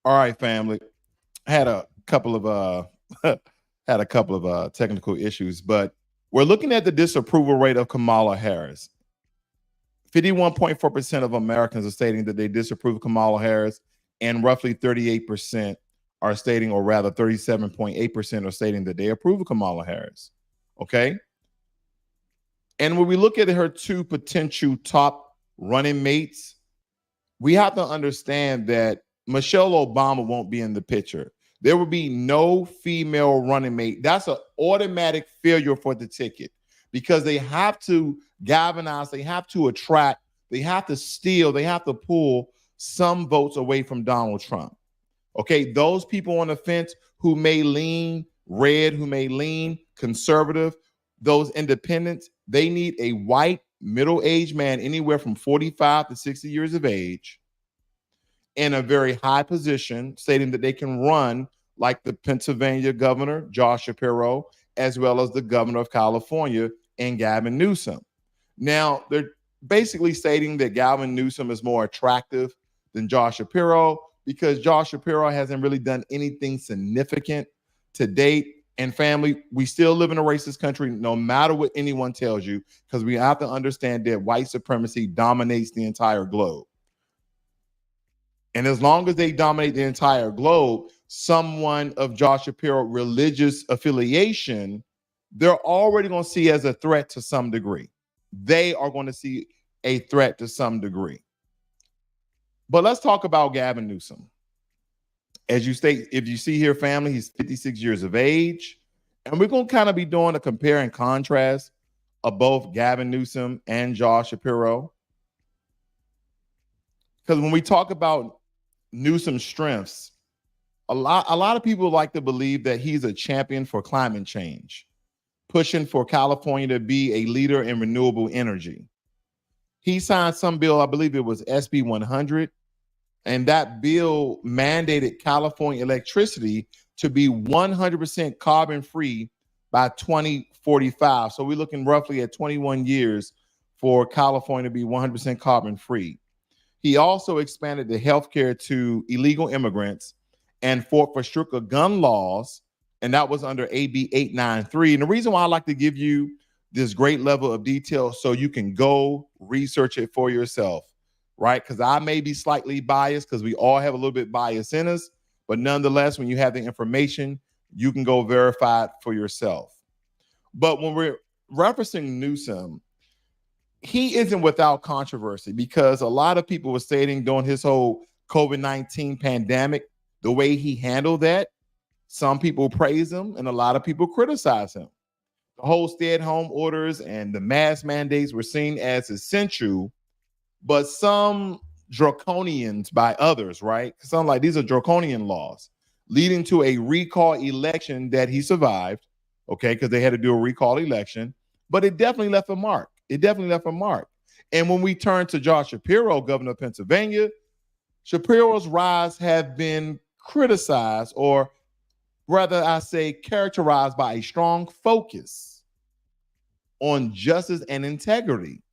All right, family. Had a couple of technical issues, but we're looking at the disapproval rate of Kamala Harris. 51.4% of Americans are stating that they disapprove of Kamala Harris, and roughly 38% are stating, or rather 37.8% are stating that they approve of Kamala Harris. Okay. And when we look at her two potential top running mates, we have to understand that Michelle Obama won't be in the picture. There will be no female running mate. That's an automatic failure for the ticket because they have to galvanize, they have to attract, they have to steal, they have to pull some votes away from Donald Trump. Okay, those people on the fence who may lean red, who may lean conservative, those independents, they need a white middle-aged man anywhere from 45 to 60 years of age in a very high position, stating that they can run like the Pennsylvania governor, Josh Shapiro, as well as the governor of California and Gavin Newsom. Now, they're basically stating that Gavin Newsom is more attractive than Josh Shapiro because Josh Shapiro hasn't really done anything significant to date. And family, we still live in a racist country, no matter what anyone tells you, because we have to understand that white supremacy dominates the entire globe. And as long as they dominate the entire globe, someone of Josh Shapiro religious affiliation, they're already going to see as a threat to some degree. They are going to see a threat to some degree. But let's talk about Gavin Newsom. As you state, if you see here, family, he's 56 years of age. And we're going to kind of be doing a compare and contrast of both Gavin Newsom and Josh Shapiro. Because when we talk about Newsom's strengths, a lot of people like to believe that he's a champion for climate change, pushing for California to be a leader in renewable energy. He signed some bill, I believe it was SB 100, and that bill mandated California electricity to be 100% carbon free by 2045. So we're looking roughly at 21 years for California to be 100% carbon free. He also expanded the health care to illegal immigrants and fought for stricter gun laws, and that was under AB 893. And the reason why I like to give you this great level of detail so you can go research it for yourself, right? Because I may be slightly biased because we all have a little bit bias in us, but nonetheless, when you have the information, you can go verify it for yourself. But when we're referencing Newsom, he isn't without controversy because a lot of people were stating during his whole COVID-19 pandemic, the way he handled that, some people praise him and a lot of people criticize him. The whole stay-at-home orders and the mask mandates were seen as essential, but some draconians by others, right? Some like these are draconian laws leading to a recall election that he survived, okay, because they had to do a recall election, but it definitely left a mark. It definitely left a mark. And when we turn to Josh Shapiro, governor of Pennsylvania, Shapiro's rise have been criticized, or rather I say characterized by a strong focus on justice and integrity.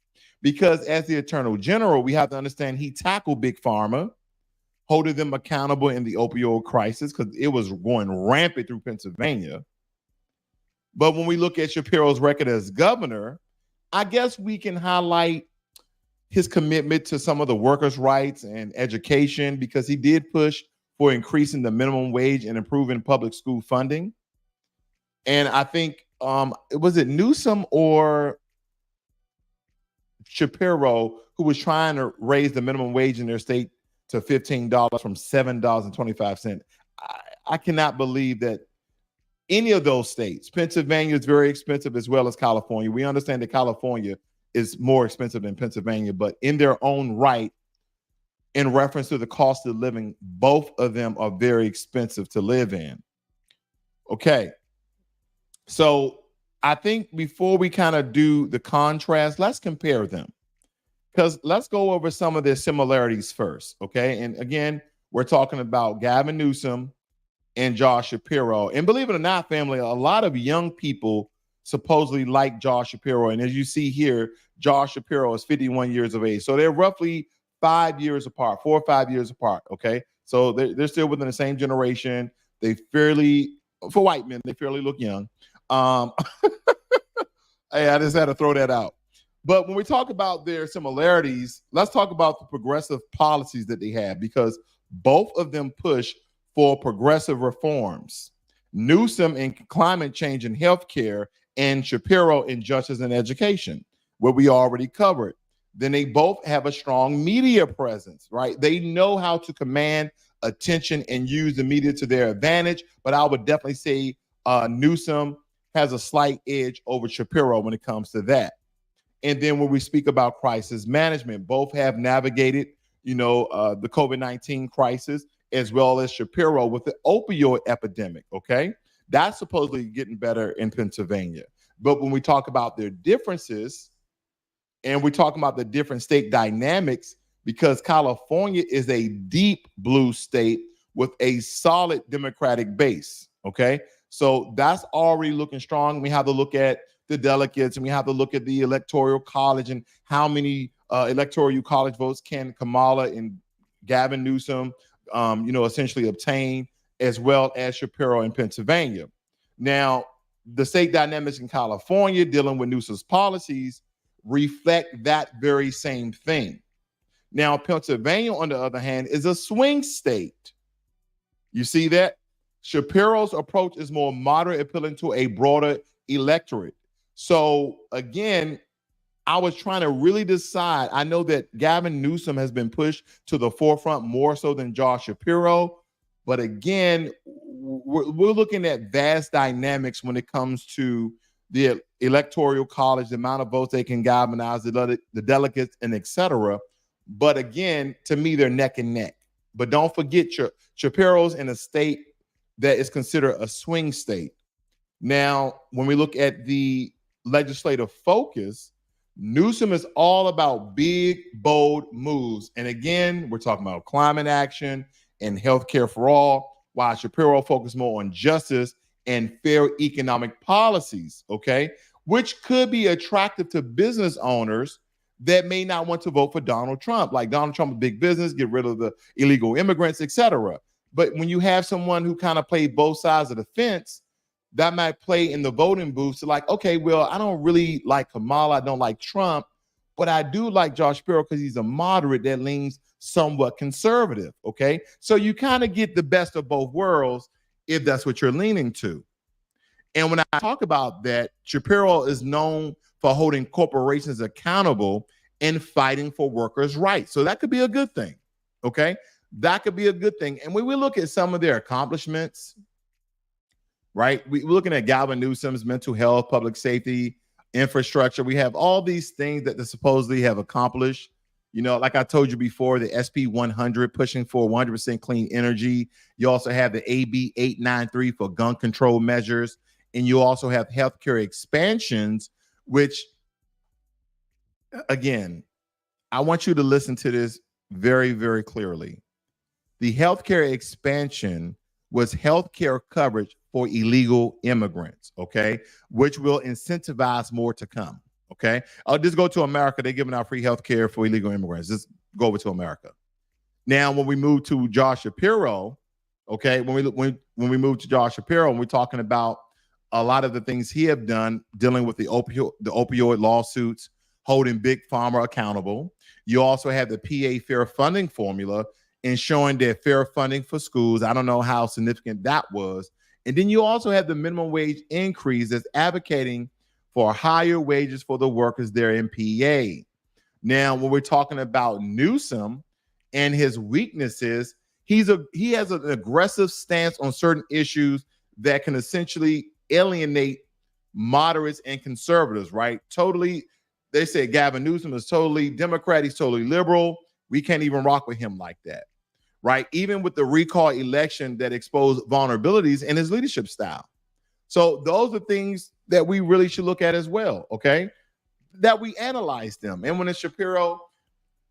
Because as the Attorney General, we have to understand he tackled Big Pharma, holding them accountable in the opioid crisis because it was going rampant through Pennsylvania. But when we look at Shapiro's record as governor, I guess we can highlight his commitment to some of the workers' rights and education because he did push for increasing the minimum wage and improving public school funding. And I think, was it Newsom or Shapiro who was trying to raise the minimum wage in their state to $15 from $7.25? I cannot believe that any of those states, Pennsylvania is very expensive as well as California. We understand that California is more expensive than Pennsylvania, but in their own right, in reference to the cost of living, both of them are very expensive to live in. Okay. So I think before we kind of do the contrast, let's compare them. Because let's go over some of their similarities first. Okay. And again, we're talking about Gavin Newsom and Josh Shapiro. And believe it or not, family, a lot of young people supposedly like Josh Shapiro. And as you see here, Josh Shapiro is 51 years of age. So they're roughly 5 years apart, 4 or 5 years apart. Okay. So they're still within the same generation. They fairly, for white men, they fairly look young. Hey, I just had to throw that out. But when we talk about their similarities, let's talk about the progressive policies that they have, because both of them push for progressive reforms. Newsom in climate change and healthcare, and Shapiro in justice and education, where we already covered. Then they both have a strong media presence, right? They know how to command attention and use the media to their advantage. But I would definitely say Newsom has a slight edge over Shapiro when it comes to that. And then when we speak about crisis management, both have navigated, the COVID-19 crisis, as well as Shapiro with the opioid epidemic, okay? That's supposedly getting better in Pennsylvania. But when we talk about their differences and we talk about the different state dynamics, because California is a deep blue state with a solid Democratic base, okay? So that's already looking strong. We have to look at the delegates, and we have to look at the electoral college and how many electoral college votes can Kamala and Gavin Newsom, essentially obtain, as well as Shapiro in Pennsylvania. Now, the state dynamics in California dealing with Newsom's policies reflect that very same thing. Now, Pennsylvania, on the other hand, is a swing state. You see that? Shapiro's approach is more moderate, appealing to a broader electorate. So again, I was trying to really decide. I know that Gavin Newsom has been pushed to the forefront more so than Josh Shapiro. But again, we're looking at vast dynamics when it comes to the electoral college, the amount of votes they can galvanize, the delegates, and et cetera. But again, to me, they're neck and neck. But don't forget, Shapiro's in a state that is considered a swing state. Now, when we look at the legislative focus, Newsom is all about big, bold moves. And again, we're talking about climate action and healthcare for all, while Shapiro focused more on justice and fair economic policies, okay, which could be attractive to business owners that may not want to vote for Donald Trump. Like Donald Trump, big business, get rid of the illegal immigrants, etc. But when you have someone who kind of played both sides of the fence, that might play in the voting booths to like, okay, well, I don't really like Kamala, I don't like Trump, but I do like Josh Shapiro because he's a moderate that leans somewhat conservative, okay? So you kind of get the best of both worlds if that's what you're leaning to. And when I talk about that, Shapiro is known for holding corporations accountable and fighting for workers' rights. So that could be a good thing, okay? That could be a good thing. And when we look at some of their accomplishments, right? We're looking at Gavin Newsom's mental health, public safety, infrastructure. We have all these things that they supposedly have accomplished. Like I told you before, the SP 100 pushing for 100% clean energy. You also have the AB 893 for gun control measures. And you also have healthcare expansions, which, again, I want you to listen to this very, very clearly. The healthcare expansion was healthcare coverage for illegal immigrants, okay, which will incentivize more to come, okay? I'll just go to America. They're giving out free healthcare for illegal immigrants. Just go over to America. Now, when we move to Josh Shapiro, okay, when we move to Josh Shapiro, and we're talking about a lot of the things he have done dealing with the opioid lawsuits, holding big pharma accountable. You also have the PA fair funding formula, ensuring that fair funding for schools. I don't know how significant that was. And then you also have the minimum wage increase that's advocating for higher wages for the workers there in PA. Now, when we're talking about Newsom and his weaknesses, he has an aggressive stance on certain issues that can essentially alienate moderates and conservatives, right? Totally, they say Gavin Newsom is totally Democrat, he's totally liberal. We can't even rock with him like that, right? Even with the recall election that exposed vulnerabilities in his leadership style. So those are things that we really should look at as well, okay? That we analyze them. And when it's Shapiro,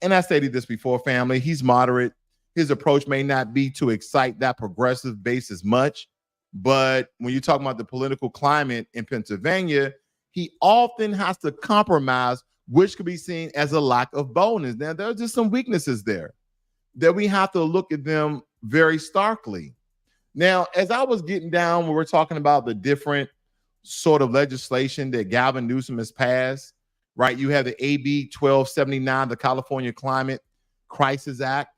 and I stated this before, family, he's moderate. His approach may not be to excite that progressive base as much, but when you're talking about the political climate in Pennsylvania, he often has to compromise, which could be seen as a lack of boldness. Now, there's just some weaknesses there that we have to look at them very starkly. Now, as I was getting down, when we're talking about the different sort of legislation that Gavin Newsom has passed, right? You have the AB 1279, the California Climate Crisis Act.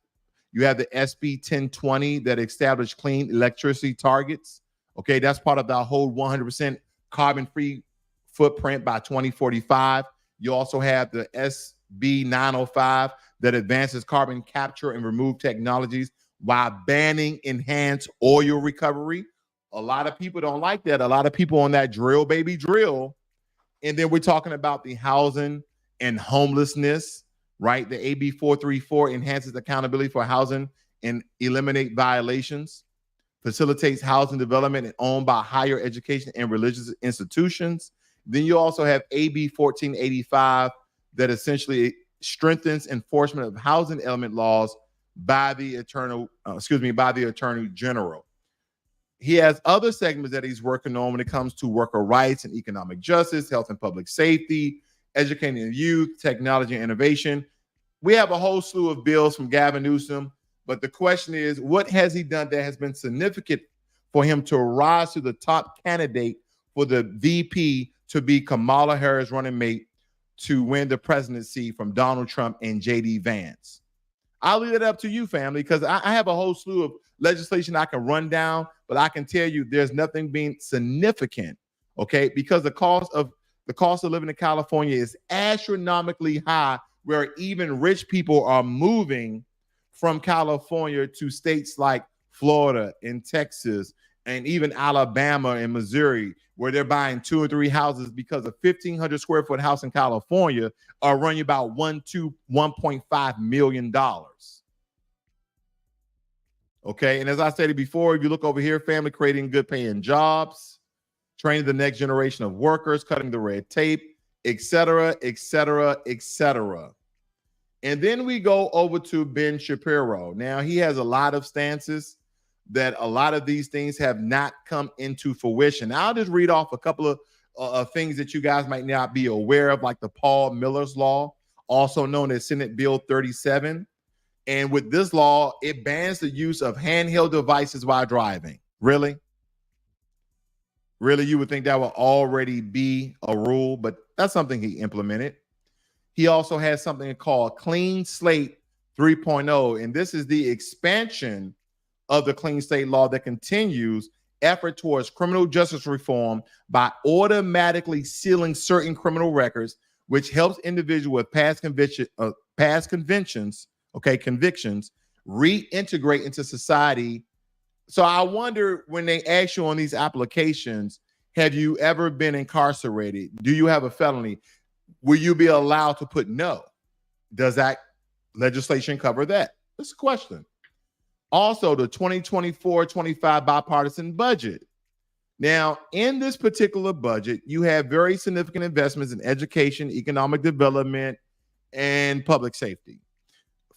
You have the SB 1020 that established clean electricity targets. Okay, that's part of the whole 100% carbon-free footprint by 2045. You also have the SB 905 that advances carbon capture and remove technologies while banning enhanced oil recovery. A lot of people don't like that. A lot of people on that drill, baby, drill. And then we're talking about the housing and homelessness, right? The AB 434 enhances accountability for housing and eliminate violations, facilitates housing development and owned by higher education and religious institutions. Then you also have AB 1485 that essentially strengthens enforcement of housing element laws by the Attorney General. He has other segments that he's working on when it comes to worker rights and economic justice, health and public safety, educating the youth, technology and innovation. We have a whole slew of bills from Gavin Newsom, but the question is, what has he done that has been significant for him to rise to the top candidate for the VP to be Kamala Harris running mate to win the presidency from Donald Trump and J.D. Vance? I'll leave it up to you, family, because I have a whole slew of legislation I can run down, but I can tell you there's nothing being significant, okay? Because the cost of living in California is astronomically high, where even rich people are moving from California to states like Florida and Texas and even Alabama and Missouri, where they're buying 2 or 3 houses because a 1,500 square foot house in California are running about $1.5 million. Okay, and as I stated before, if you look over here, family, creating good paying jobs, training the next generation of workers, cutting the red tape, et cetera, et cetera, et cetera. And then we go over to Ben Shapiro. Now, he has a lot of stances that a lot of these things have not come into fruition. I'll just read off a couple of things that you guys might not be aware of, like the Paul Miller's Law, also known as Senate Bill 37. And with this law, it bans the use of handheld devices while driving. Really? Really, you would think that would already be a rule, but that's something he implemented. He also has something called Clean Slate 3.0, and this is the expansion of the Clean Slate law that continues effort towards criminal justice reform by automatically sealing certain criminal records, which helps individuals with past convictions reintegrate into society. So I wonder, when they ask you on these applications, have you ever been incarcerated? Do you have a felony? Will you be allowed to put no? Does that legislation cover that? That's a question. Also, the 2024-25 bipartisan budget. Now, in this particular budget, you have very significant investments in education, economic development, and public safety.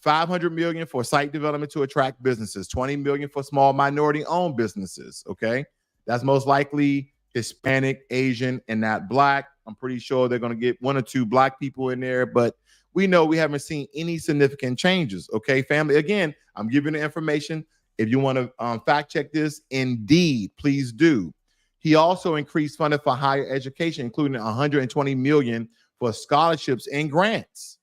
$500 million for site development to attract businesses, $20 million for small minority-owned businesses, okay? That's most likely Hispanic, Asian, and not Black. I'm pretty sure they're going to get 1 or 2 Black people in there, but we know we haven't seen any significant changes, okay, family? Again, I'm giving the information. If you want to fact check this, indeed, please do. He also increased funding for higher education, including $120 million for scholarships and grants.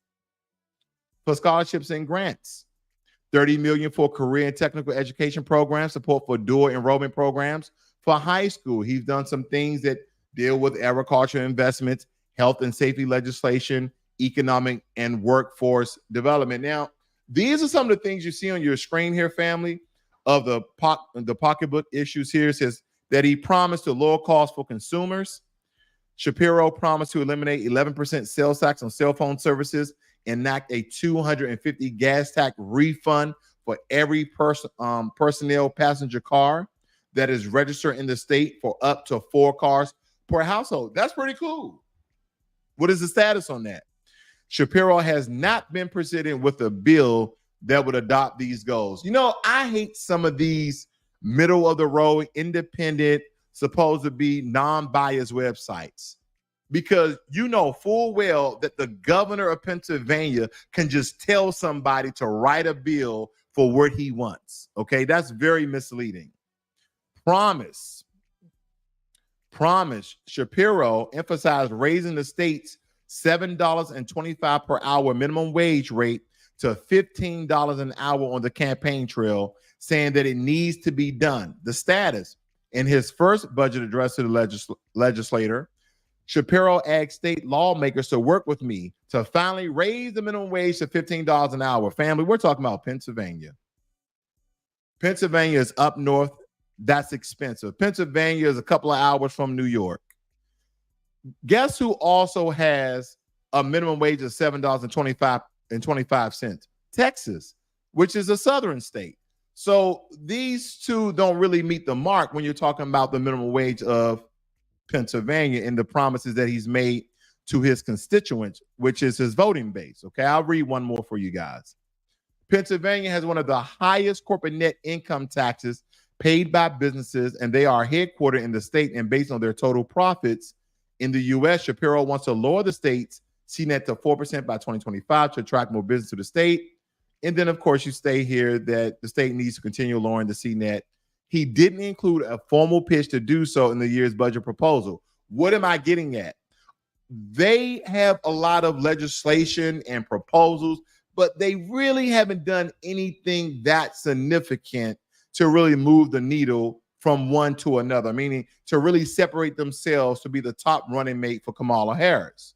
$30 million for career and technical education programs, support for dual enrollment programs for high school. He's done some things that deal with agriculture investments, health and safety legislation, economic and workforce development. Now, these are some of the things you see on your screen here, family, of the pocketbook issues here. It says that he promised to lower costs for consumers. Shapiro promised to eliminate 11% sales tax on cell phone services, enact a $250 gas tax refund for every personnel passenger car that is registered in the state for up to 4 cars per household. That's pretty cool. What is the status on that? Shapiro has not been presented with a bill that would adopt these goals. You know, I hate some of these middle of the road, independent, supposed to be non-biased websites, because you know full well that the governor of Pennsylvania can just tell somebody to write a bill for what he wants. Okay, that's very misleading. Promise. Shapiro emphasized raising the state's $7.25 per hour minimum wage rate to $15 an hour on the campaign trail, saying that it needs to be done. The status in his first budget address to the legislator, Shapiro asked state lawmakers to work with me to finally raise the minimum wage to $15 an hour. Family, we're talking about Pennsylvania. Pennsylvania is up north. That's expensive. Pennsylvania is a couple of hours from New York. Guess who also has a minimum wage of $7.25? Texas, which is a southern state. So these two don't really meet the mark when you're talking about the minimum wage of Pennsylvania and the promises that he's made to his constituents, which is his voting base. Okay, I'll read one more for you guys. Pennsylvania has one of the highest corporate net income taxes paid by businesses, and they are headquartered in the state and based on their total profits. In the U.S., Shapiro wants to lower the state's CNET to 4% by 2025 to attract more business to the state. And then, of course, you stay here that the state needs to continue lowering the CNET. He didn't include a formal pitch to do so in the year's budget proposal. What am I getting at? They have a lot of legislation and proposals, but they really haven't done anything that significant to really move the needle from one to another, meaning to really separate themselves to be the top running mate for Kamala Harris.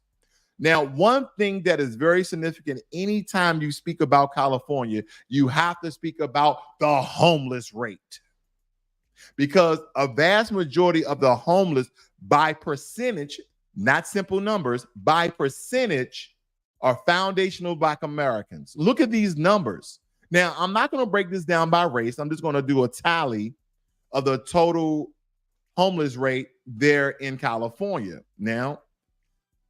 Now, one thing that is very significant anytime you speak about California, you have to speak about the homeless rate, because a vast majority of the homeless by percentage, not simple numbers, by percentage are foundational Black Americans. Look at these numbers. Now, I'm not going to break this down by race. I'm just going to do a tally of the total homeless rate there in California. Now,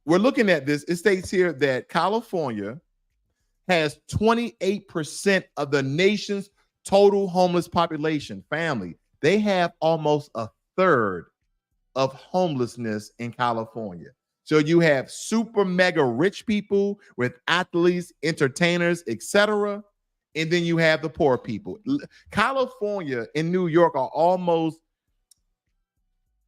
we're looking at this. It states here that California has 28% of the nation's total homeless population. Family, they have almost a third of homelessness in California. So you have super mega rich people with athletes, entertainers, etc. And then you have the poor people. California and New York are almost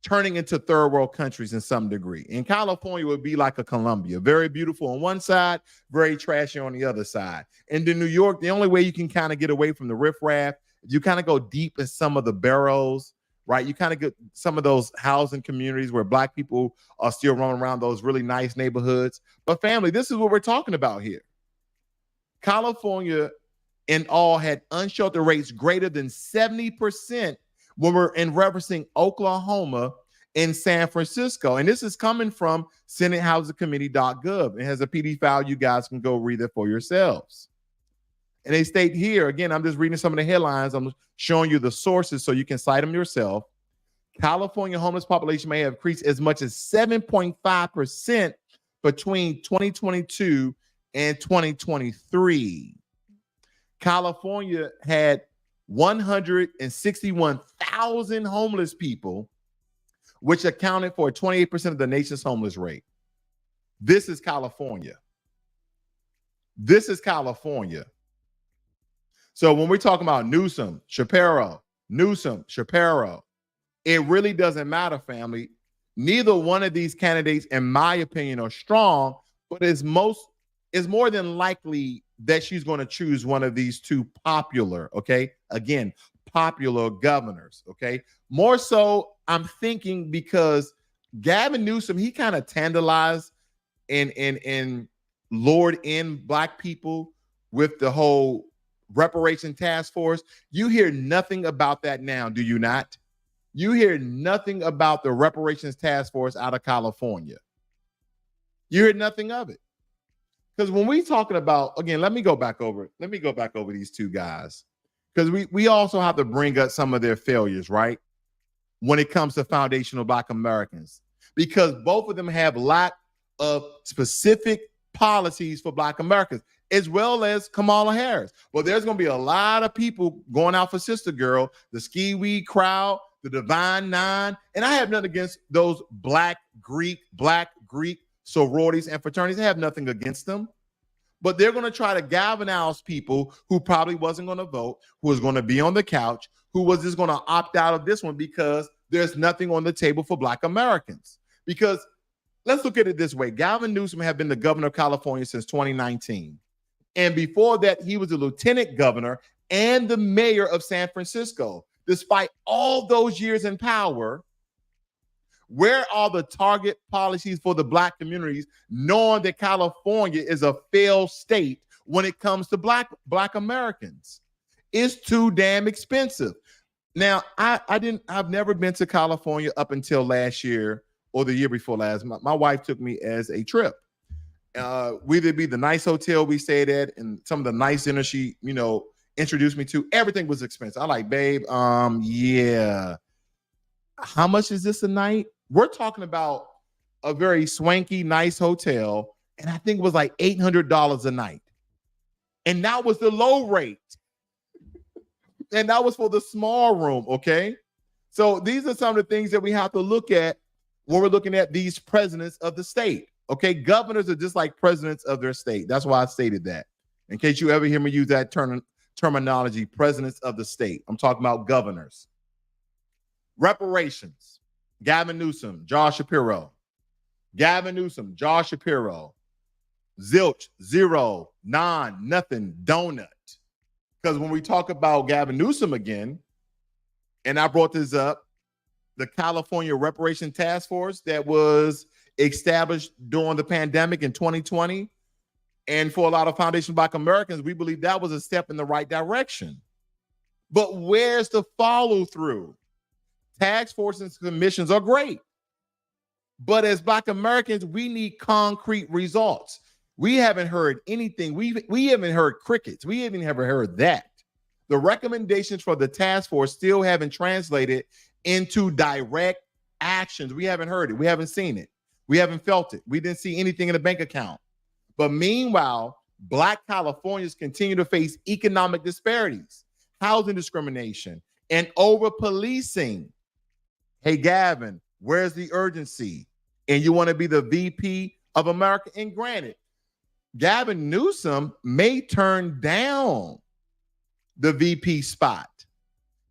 turning into third world countries in some degree. And California would be like a Colombia, very beautiful on one side, very trashy on the other side. And in New York, the only way you can kind of get away from the riffraff, you kind of go deep in some of the boroughs, right? You kind of get some of those housing communities where Black people are still running around those really nice neighborhoods. But family, this is what we're talking about here. California in all had unsheltered rates greater than 70% when we're in referencing Oklahoma and San Francisco. And this is coming from SenateHousingCommittee.gov. It has a PDF file. You guys can go read it for yourselves. And they state here, again, I'm just reading some of the headlines. I'm showing you the sources so you can cite them yourself. California homeless population may have increased as much as 7.5% between 2022 and 2023. California had 161,000 homeless people, which accounted for 28% of the nation's homeless rate. This is California. This is California. So when we're talking about Newsom, Shapiro, it really doesn't matter, family. Neither one of these candidates, in my opinion, are strong, but it's more than likely that she's going to choose one of these two popular, okay? Again, popular governors, okay? More so, I'm thinking because Gavin Newsom, he kind of tantalized and lured in Black people with the whole reparation task force. You hear nothing about that now, do you not? You hear nothing about the reparations task force out of California. You hear nothing of it. Because when we talking about, again, let me go back over these two guys. Because we also have to bring up some of their failures, right? When it comes to foundational Black Americans. Because both of them have lack of specific policies for Black Americans, as well as Kamala Harris. Well, there's going to be a lot of people going out for Sister Girl, the Ski Weed crowd, the Divine Nine, and I have nothing against those Black Greek Greek sororities and fraternities. They have nothing against them. But they're going to try to galvanize people who probably wasn't going to vote, who was going to be on the couch, who was just going to opt out of this one because there's nothing on the table for Black Americans. Because let's look at it this way. Gavin Newsom had been the governor of California since 2019. And before that, he was the lieutenant governor and the mayor of San Francisco. Despite all those years in power, where are the target policies for the Black communities, knowing that California is a failed state when it comes to Black Americans? It's too damn expensive. Now, I've never been to California up until last year or the year before last. My wife took me as a trip. Whether it be the nice hotel we stayed at and some of the nice dinner she, introduced me to, everything was expensive. I like, babe, yeah. How much is this a night? We're talking about a very swanky, nice hotel, and I think it was like $800 a night. And that was the low rate. And that was for the small room, okay? So these are some of the things that we have to look at when we're looking at these presidents of the state, okay? Governors are just like presidents of their state. That's why I stated that. In case you ever hear me use that terminology, presidents of the state. I'm talking about governors. Reparations. Gavin Newsom, Josh Shapiro. Gavin Newsom, Josh Shapiro. Zilch, zero, non, nothing, donut. Because when we talk about Gavin Newsom again, and I brought this up, the California Reparation Task Force that was established during the pandemic in 2020, and for a lot of Foundation Black Americans, we believe that was a step in the right direction. But where's the follow through? Task forces and commissions are great. But as Black Americans, we need concrete results. We haven't heard anything. We haven't heard crickets. We haven't ever heard that. The recommendations for the task force still haven't translated into direct actions. We haven't heard it. We haven't seen it. We haven't felt it. We didn't see anything in the bank account. But meanwhile, Black Californians continue to face economic disparities, housing discrimination, and over-policing. Hey, Gavin, where's the urgency? And you want to be the VP of America? And granted, Gavin Newsom may turn down the VP spot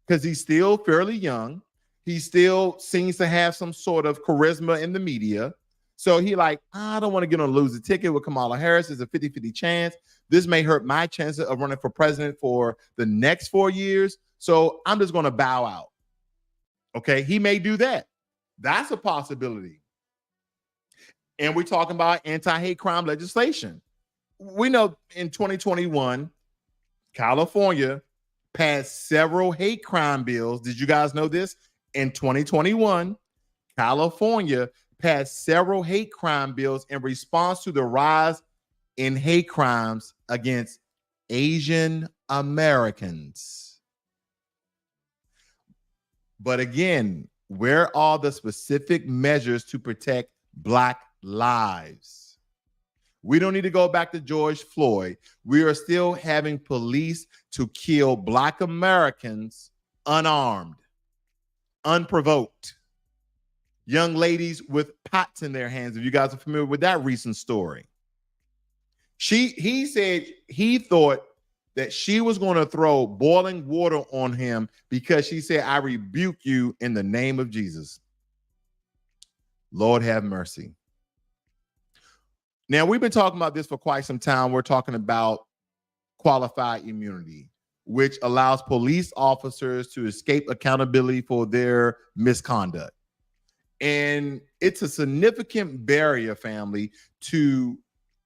because he's still fairly young. He still seems to have some sort of charisma in the media. So he I don't want to get on a losing ticket with Kamala Harris. There's a 50-50 chance. This may hurt my chances of running for president for the next 4 years. So I'm just going to bow out. Okay, he may do that. That's a possibility. And we're talking about anti-hate crime legislation. We know in 2021, California passed several hate crime bills. Did you guys know this? In 2021, California passed several hate crime bills in response to the rise in hate crimes against Asian Americans. But again, where are the specific measures to protect Black lives? We don't need to go back to George Floyd. We are still having police to kill Black Americans unarmed, unprovoked. Young ladies with pots in their hands, if you guys are familiar with that recent story. He said he thought that she was going to throw boiling water on him because she said, I rebuke you in the name of Jesus. Lord have mercy. Now, we've been talking about this for quite some time. We're talking about qualified immunity, which allows police officers to escape accountability for their misconduct. And it's a significant barrier, family, to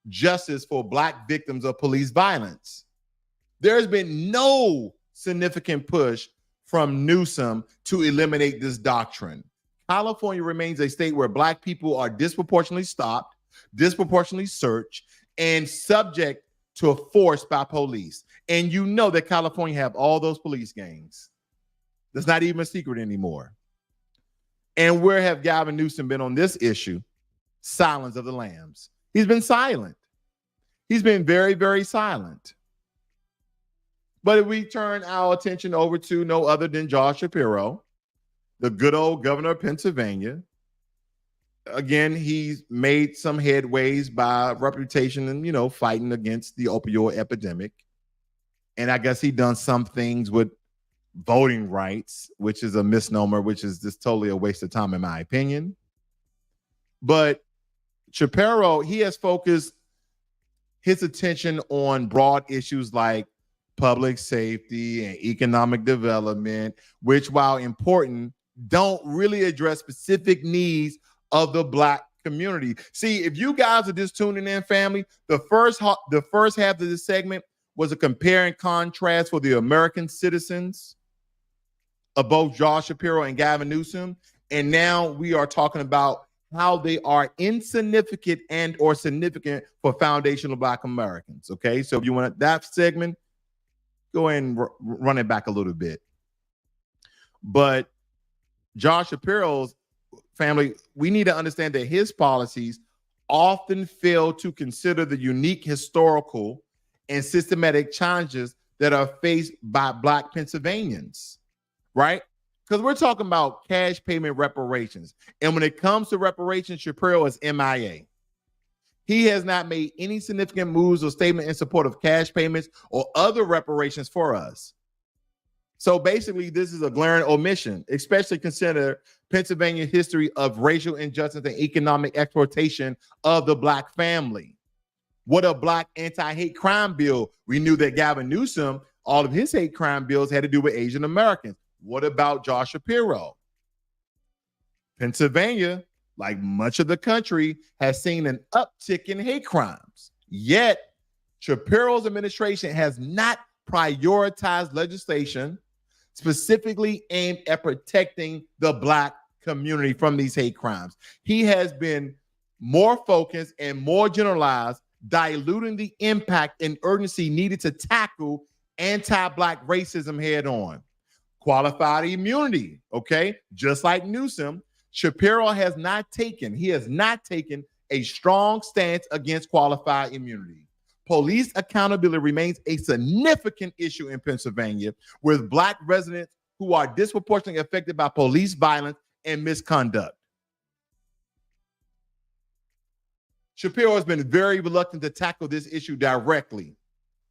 justice for Black victims of police violence. There's been no significant push from Newsom to eliminate this doctrine. California remains a state where Black people are disproportionately stopped, disproportionately searched, and subject to a force by police. And you know that California have all those police gangs. That's not even a secret anymore. And where have Gavin Newsom been on this issue? Silence of the lambs. He's been silent. He's been very, very silent. But if we turn our attention over to no other than Josh Shapiro, the good old governor of Pennsylvania, again, he's made some headways by reputation and, you know, fighting against the opioid epidemic. And I guess he done some things with voting rights, which is a misnomer, which is just totally a waste of time, in my opinion. But Shapiro, he has focused his attention on broad issues like public safety and economic development, which, while important, don't really address specific needs of the Black community. See, if you guys are just tuning in, family, the first half of this segment was a compare and contrast for the American citizens of both Josh Shapiro and Gavin Newsom. And now we are talking about how they are insignificant and or significant for foundational Black Americans. Okay, so if you want that segment, go ahead and run it back a little bit. But Josh Shapiro's family, we need to understand that his policies often fail to consider the unique historical and systematic challenges that are faced by Black Pennsylvanians, right? Because we're talking about cash payment reparations. And when it comes to reparations, Shapiro is MIA. He has not made any significant moves or statement in support of cash payments or other reparations for us. So basically, this is a glaring omission, especially consider Pennsylvania's history of racial injustice and economic exploitation of the Black family. What a Black anti-hate crime bill. We knew that Gavin Newsom, all of his hate crime bills had to do with Asian Americans. What about Josh Shapiro? Pennsylvania, like much of the country, has seen an uptick in hate crimes. Yet, Shapiro's administration has not prioritized legislation specifically aimed at protecting the Black community from these hate crimes. He has been more focused and more generalized, diluting the impact and urgency needed to tackle anti-Black racism head on. Qualified immunity, okay? Just like Newsom, Shapiro has not taken a strong stance against qualified immunity. Police accountability remains a significant issue in Pennsylvania, with Black residents who are disproportionately affected by police violence and misconduct. Shapiro has been very reluctant to tackle this issue directly,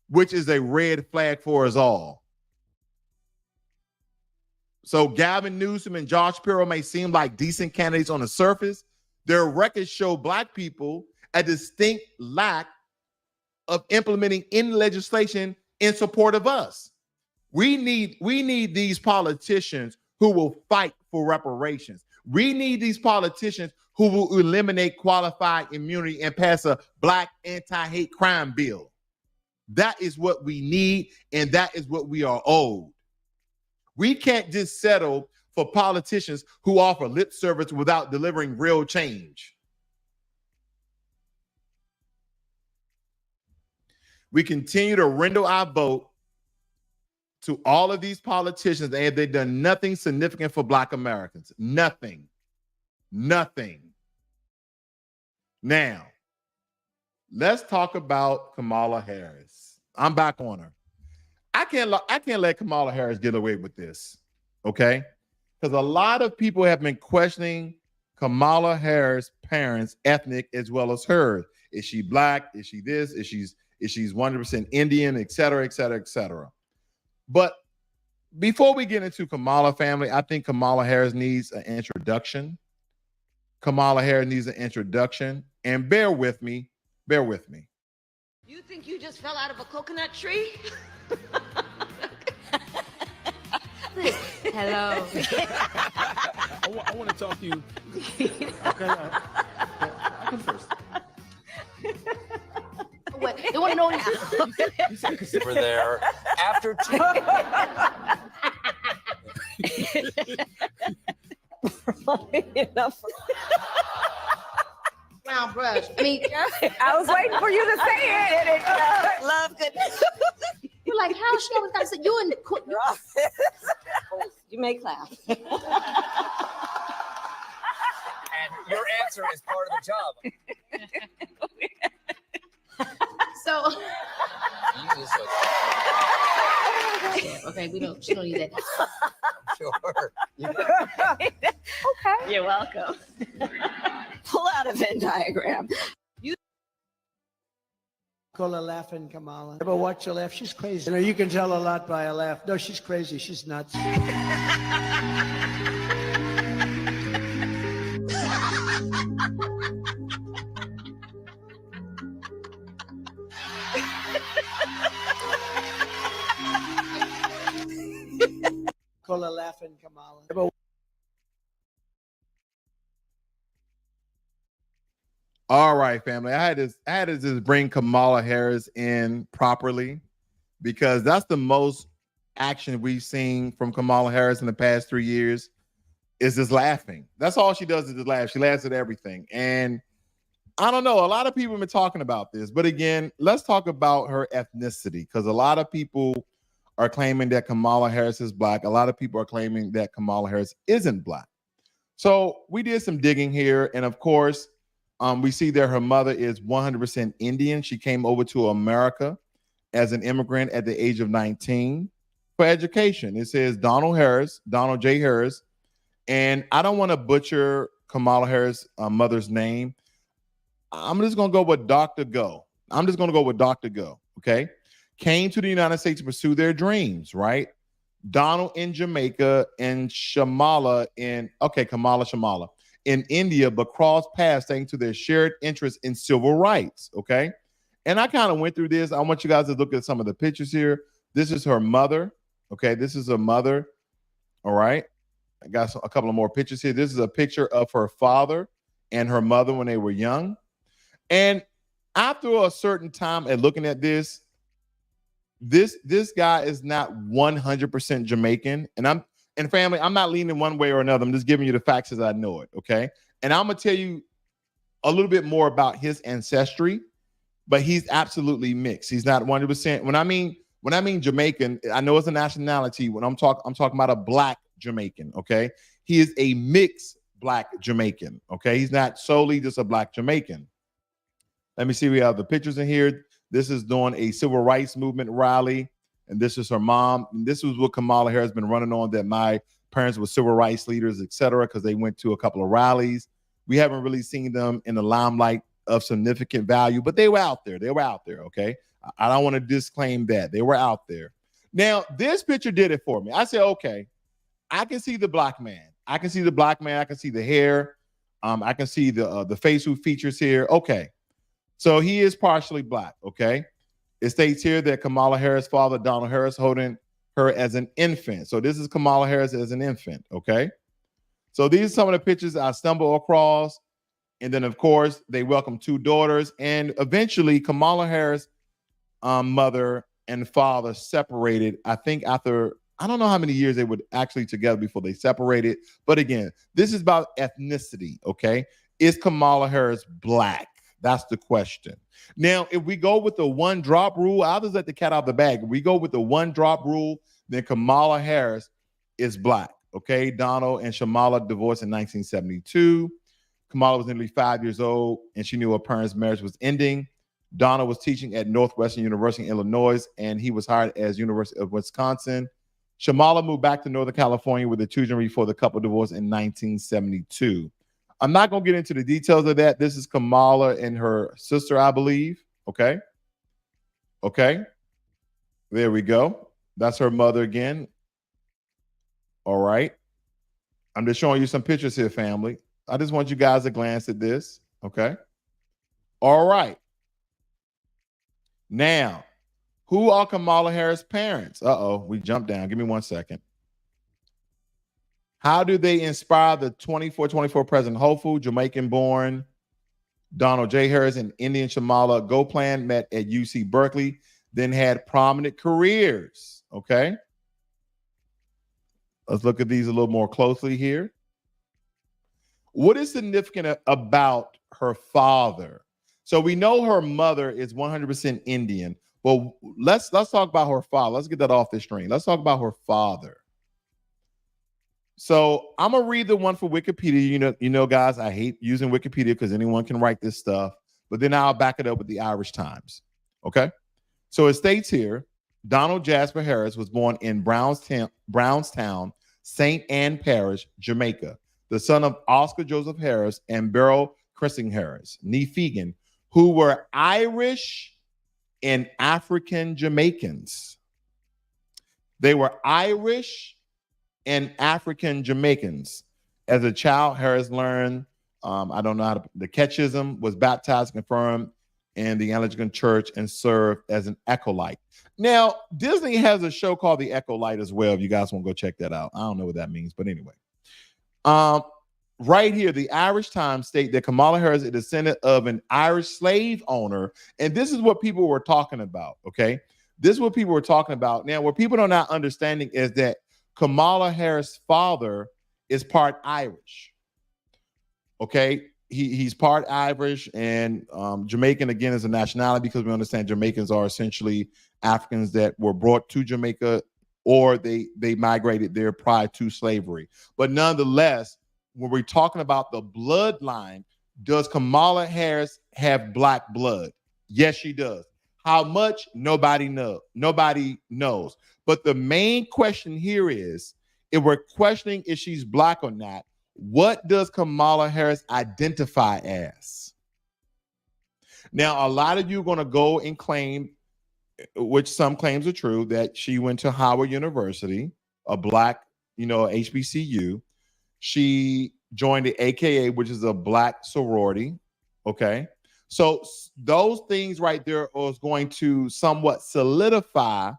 which is a red flag for us all. So Gavin Newsom and Josh Shapiro may seem like decent candidates on the surface. Their records show Black people a distinct lack of implementing any legislation in support of us. We need these politicians who will fight for reparations. We need these politicians who will eliminate qualified immunity and pass a Black anti-hate crime bill. That is what we need, and that is what we are owed. We can't just settle for politicians who offer lip service without delivering real change. We continue to render our vote to all of these politicians, and they've done nothing significant for Black Americans. Nothing. Now, let's talk about Kamala Harris. I'm back on her. I can't let Kamala Harris get away with this, okay? Because a lot of people have been questioning Kamala Harris' parents' ethnic as well as hers. Is she Black? Is she this? Is she's 100% Indian, et cetera, et cetera, et cetera. But before we get into Kamala family, I think Kamala Harris needs an introduction. Kamala Harris needs an introduction. And bear with me. You think you just fell out of a coconut tree? Hello. I want to talk to you. Okay, I come first. What? They want to know We're there. After two. Enough. Brown brush. I mean, I was waiting for you to say it. Love goodness. you're like, how she always got to say, you in the You may clap. And your answer is part of the job. So. Jesus. Okay, she don't need that. Sure. Okay. You're welcome. not a Venn diagram. Call her laughing Kamala. Ever watch her laugh? She's crazy. You know, you can tell a lot by her laugh. No, she's crazy. She's nuts. Call her laughing Kamala. All right, family. I had to just bring Kamala Harris in properly because that's the most action we've seen from Kamala Harris in the past 3 years is just laughing. That's all she does is just laugh. She laughs at everything. And I don't know, a lot of people have been talking about this, but again, let's talk about her ethnicity because a lot of people are claiming that Kamala Harris is black. A lot of people are claiming that Kamala Harris isn't black. So we did some digging here. And of course, we see that her mother is 100% Indian. She came over to America as an immigrant at the age of 19 for education. It says Donald J. Harris. And I don't want to butcher Kamala Harris' mother's name. I'm just going to go with Dr. Go. Okay? Came to the United States to pursue their dreams, right? Donald in Jamaica and Kamala in India, but crossed paths thanks to their shared interest in civil rights, okay? And I kind of went through this. I want you guys to look at some of the pictures here. This is her mother, okay? This is her mother, all right? I got a couple of more pictures here. This is a picture of her father and her mother when they were young. And after a certain time at looking at this guy is not 100% Jamaican. And family, I'm not leaning one way or another. I'm just giving you the facts as I know it, okay? And I'm going to tell you a little bit more about his ancestry, but he's absolutely mixed. He's not 100%. When I mean Jamaican, I know it's a nationality. When I'm talking about a black Jamaican, okay? He is a mixed black Jamaican, okay? He's not solely just a black Jamaican. Let me see. We have the pictures in here. This is doing a civil rights movement rally. And this is her mom. And this was what Kamala Harris has been running on, that my parents were civil rights leaders, et cetera, because they went to a couple of rallies. We haven't really seen them in the limelight of significant value, but they were out there. Okay? I don't want to disclaim that. They were out there. Now, this picture did it for me. I said, okay, I can see the black man. I can see the hair. I can see the facial features here. Okay. So he is partially black, okay? It states here that Kamala Harris' father, Donald Harris, holding her as an infant. So this is Kamala Harris as an infant, okay? So these are some of the pictures I stumbled across. And then, of course, they welcome 2 daughters. And eventually, Kamala Harris' mother and father separated, I think after, I don't know how many years they were actually together before they separated. But again, this is about ethnicity, okay? Is Kamala Harris black? That's the question. Now, if we go with the one drop rule, I'll just let the cat out of the bag. If we go with the one drop rule, then Kamala Harris is black. Okay. Donald and Shamala divorced in 1972. Kamala was nearly 5 years old and she knew her parents' marriage was ending. Donald was teaching at Northwestern University in Illinois and he was hired as University of Wisconsin. Shamala moved back to Northern California with the children before the couple divorced in 1972. I'm not going to get into the details of that. This is Kamala and her sister, I believe. Okay. There we go. That's her mother again. All right. I'm just showing you some pictures here, family. I just want you guys to glance at this. Okay. All right. Now, who are Kamala Harris' parents? We jumped down. Give me 1 second. How do they inspire the 24 president hopeful, Jamaican-born Donald J. Harris and Indian Shamala Goplan met at UC Berkeley, then had prominent careers, okay? Let's look at these a little more closely here. What is significant about her father? So we know her mother is 100% Indian, but let's talk about her father. Let's get that off the string. Let's talk about her father. So I'm gonna read the one for Wikipedia. You know, guys, I hate using Wikipedia because anyone can write this stuff, but then I'll back it up with the Irish Times. Okay. So it states here, Donald Jasper Harris was born in Brownstown, St. Anne Parish, Jamaica, the son of Oscar Joseph Harris and Beryl Nefigan, who were Irish and African Jamaicans. They were Irish and African Jamaicans. As a child, Harris learned, I don't know how to, the catechism, was baptized, confirmed in the Anglican Church, and served as an acolyte. Now, Disney has a show called The Acolyte as well. If you guys want to go check that out. I don't know what that means, but anyway. Right here, the Irish Times state that Kamala Harris is a descendant of an Irish slave owner. And this is what people were talking about, okay? This is what people were talking about. Now, what people are not understanding is that Kamala Harris' father is part Irish, okay? He's part Irish and Jamaican, again, is a nationality, because we understand Jamaicans are essentially Africans that were brought to Jamaica, or they migrated there prior to slavery. But nonetheless, when we're talking about the bloodline, does Kamala Harris have black blood? Yes, she does. How much? Nobody knows. Nobody knows. But the main question here is, if we're questioning if she's black or not, what does Kamala Harris identify as? Now, a lot of you are going to go and claim, which some claims are true, that she went to Howard University, a black, HBCU. She joined the AKA, which is a black sorority. Okay. So those things right there is going to somewhat solidify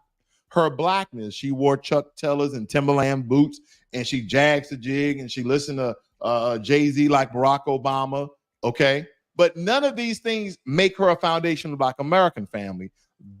her blackness. She wore Chuck Taylors and Timberland boots, and she jags the jig, and she listened to Jay-Z like Barack Obama. Okay. But none of these things make her a foundational Black American family.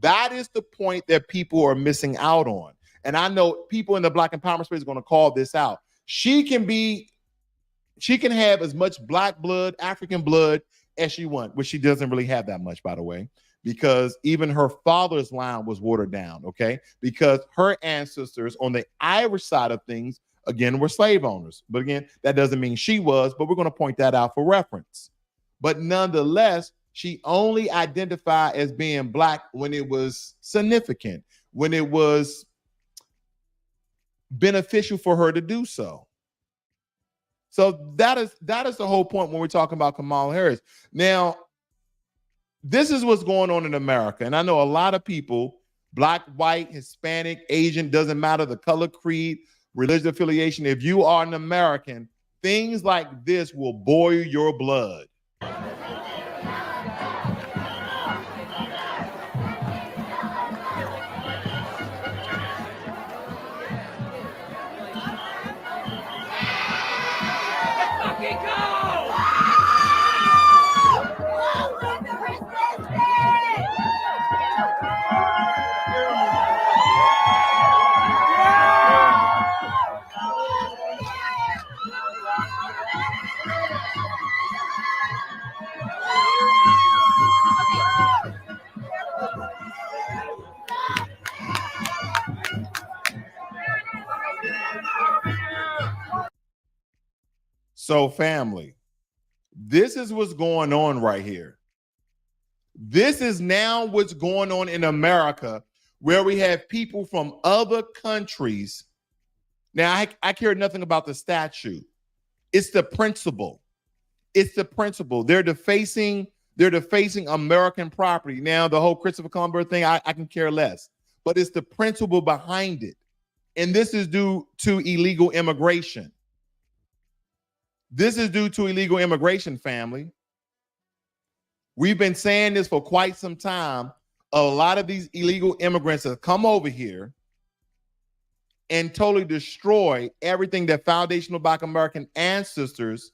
That is the point that people are missing out on. And I know people in the Black empowerment space are going to call this out. She can have as much black blood, African blood as she wants, which she doesn't really have that much, by the way, because even her father's line was watered down, okay? Because her ancestors on the Irish side of things, again, were slave owners. But again, that doesn't mean she was, but we're going to point that out for reference. But nonetheless, she only identified as being black when it was significant, when it was beneficial for her to do so. So that is the whole point when we're talking about Kamala Harris. Now, this is what's going on in America. And I know a lot of people, black, white, Hispanic, Asian, doesn't matter the color, creed, religious affiliation. If you are an American, things like this will boil your blood. So, family, this is what's going on right here. This is now what's going on in America, where we have people from other countries. Now, I care nothing about the statute. It's the principle. It's the principle. They're defacing American property. Now, the whole Christopher Columbus thing, I can care less. But it's the principle behind it. And this is due to illegal immigration. This is due to illegal immigration, family. We've been saying this for quite some time. A lot of these illegal immigrants have come over here and totally destroy everything that foundational Black American ancestors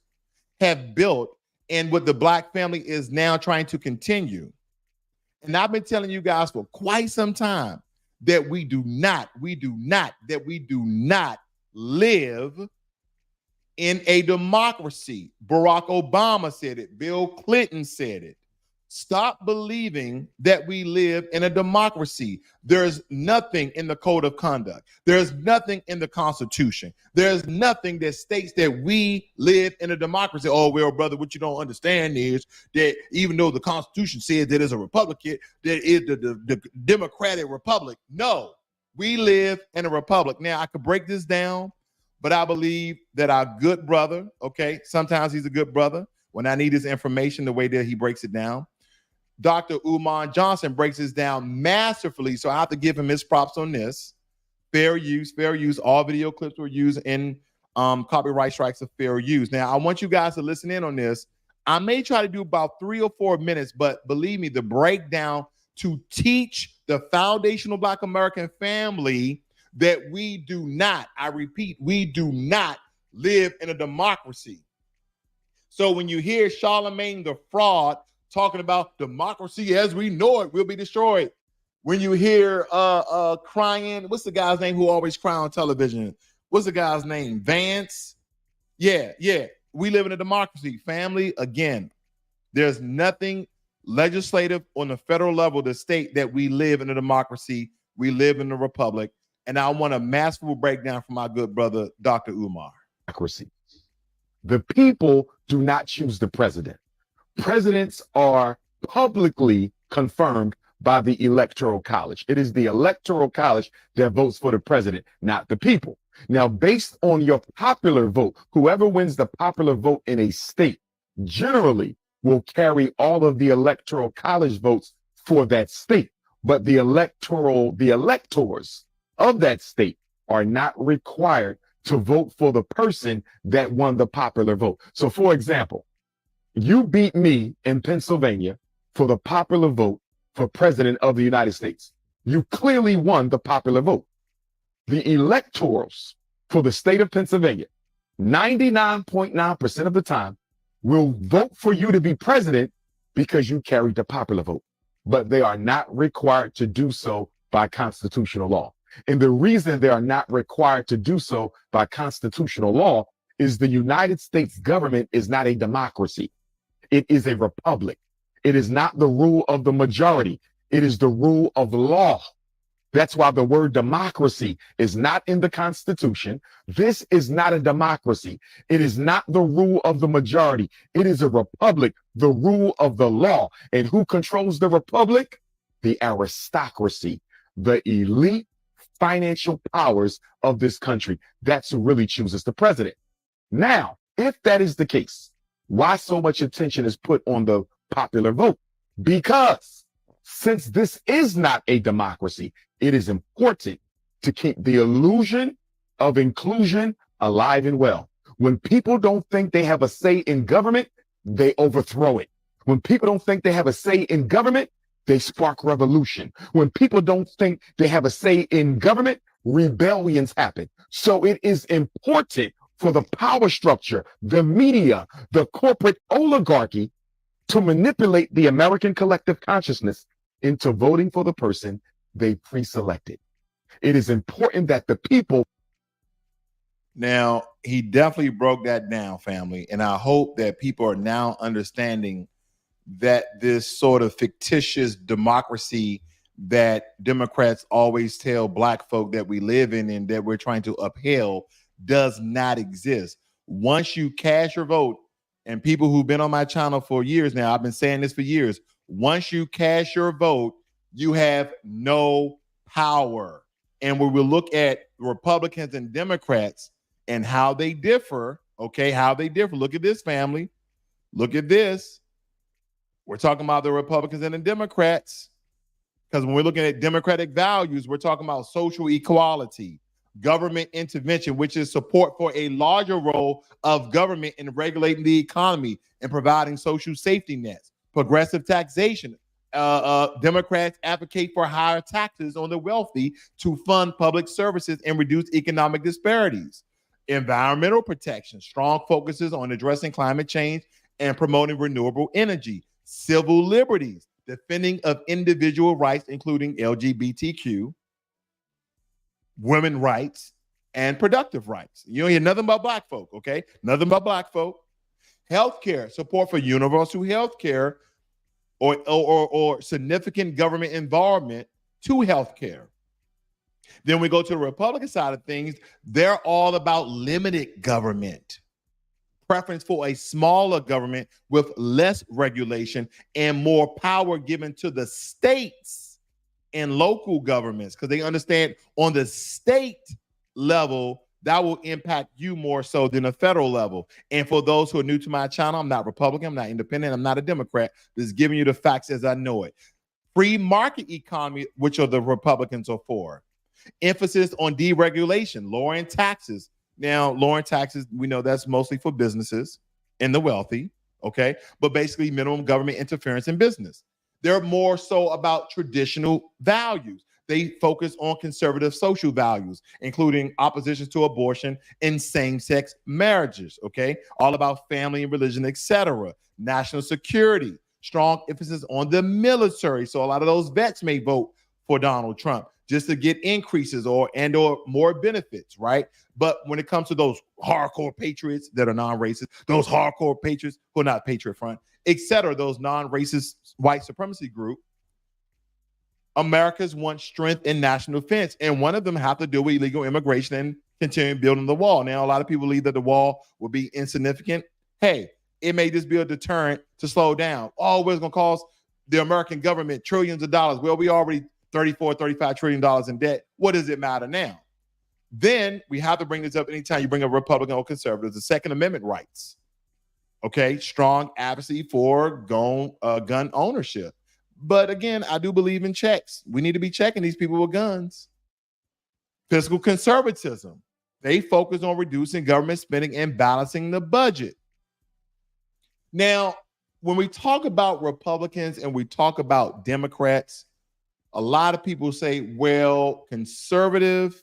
have built, and what the Black family is now trying to continue. And I've been telling you guys for quite some time that we do not live in a democracy. Barack Obama said it. Bill Clinton said it. Stop believing that we live in a democracy. There's nothing in the code of conduct. There's nothing in the Constitution. There's nothing that states that we live in a democracy. Oh, well, brother, what you don't understand is that even though the Constitution says that it's a republic, that is the democratic republic. No, we live in a republic. Now, I could break this down, but I believe that our good brother, okay, sometimes he's a good brother, when I need his information, the way that he breaks it down. Dr. Umar Johnson breaks this down masterfully, so I have to give him his props on this. Fair use. All video clips were used in copyright strikes of fair use. Now, I want you guys to listen in on this. I may try to do about 3 or 4 minutes, but believe me, the breakdown to teach the foundational Black American family that we do not, I repeat, we do not live in a democracy. So when you hear Charlemagne the fraud talking about democracy as we know it will be destroyed, when you hear crying, what's the guy's name who always cry on television? What's the guy's name? Vance? Yeah. We live in a democracy. Family, again, there's nothing legislative on the federal level to state that we live in a democracy. We live in a republic. And I want a masterful breakdown from my good brother, Dr. Umar. Democracy. The people do not choose the president. Presidents are publicly confirmed by the Electoral College. It is the Electoral College that votes for the president, not the people. Now, based on your popular vote, whoever wins the popular vote in a state generally will carry all of the Electoral College votes for that state. But the electors of that state are not required to vote for the person that won the popular vote. So, for example, you beat me in Pennsylvania for the popular vote for president of the United States. You clearly won the popular vote. The electors for the state of Pennsylvania, 99.9% of the time, will vote for you to be president because you carried the popular vote. But they are not required to do so by constitutional law. And the reason they are not required to do so by constitutional law is the United States government is not a democracy. It is a republic. It is not the rule of the majority. It is the rule of law. That's why the word democracy is not in the Constitution. This is not a democracy. It is not the rule of the majority. It is a republic, the rule of the law. And who controls the republic? The aristocracy, the elite financial powers of this country. That's who really chooses the president. Now, if that is the case, why so much attention is put on the popular vote? Because since this is not a democracy, it is important to keep the illusion of inclusion alive and well. When people don't think they have a say in government, they overthrow it. When people don't think they have a say in government, they spark revolution. When people don't think they have a say in government, rebellions happen. So it is important for the power structure, the media, the corporate oligarchy to manipulate the American collective consciousness into voting for the person they pre-selected. It is important that the people. Now, he definitely broke that down, family. And I hope that people are now understanding that this sort of fictitious democracy that Democrats always tell Black folk that we live in and that we're trying to upheld does not exist. Once you cast your vote, and people who've been on my channel for years now, I've been saying this for years, once you cast your vote, you have no power. And when we look at Republicans and Democrats and how they differ, okay, how they differ. Look at this, family. Look at this. We're talking about the Republicans and the Democrats, because when we're looking at democratic values, we're talking about social equality, government intervention, which is support for a larger role of government in regulating the economy and providing social safety nets, progressive taxation. Democrats advocate for higher taxes on the wealthy to fund public services and reduce economic disparities. Environmental protection, strong focuses on addressing climate change and promoting renewable energy. Civil liberties, defending of individual rights, including LGBTQ, women rights, and productive rights. You don't hear nothing about Black folk, okay? Nothing about Black folk. Healthcare, support for universal healthcare or significant government involvement to healthcare. Then we go to the Republican side of things. They're all about limited government, preference for a smaller government with less regulation and more power given to the states and local governments, because they understand on the state level, that will impact you more so than a federal level. And for those who are new to my channel, I'm not Republican, I'm not independent, I'm not a Democrat. Just giving you the facts as I know it. Free market economy, which are the Republicans are for. Emphasis on deregulation, lowering taxes. Now, lowering taxes, we know that's mostly for businesses and the wealthy, okay? But basically minimum government interference in business. They're more so about traditional values. They focus on conservative social values, including opposition to abortion and same-sex marriages, okay? All about family and religion, etc. National security, strong emphasis on the military. So a lot of those vets may vote for Donald Trump just to get increases or more benefits, right? But when it comes to those hardcore patriots that are non-racist, those hardcore patriots who are not Patriot Front, etc., those non-racist white supremacy group, Americans want strength in national defense, and one of them have to deal with illegal immigration and continue building the wall. Now, a lot of people believe that the wall will be insignificant. Hey, it may just be a deterrent to slow down. Oh, it's going to cost the American government trillions of dollars. Well, we already $35 trillion in debt. What does it matter now? Then we have to bring this up anytime you bring a Republican or conservative, the Second Amendment rights. Okay, strong advocacy for gun ownership. But again, I do believe in checks. We need to be checking these people with guns. Fiscal conservatism. They focus on reducing government spending and balancing the budget. Now, when we talk about Republicans and we talk about Democrats, a lot of people say, well, conservative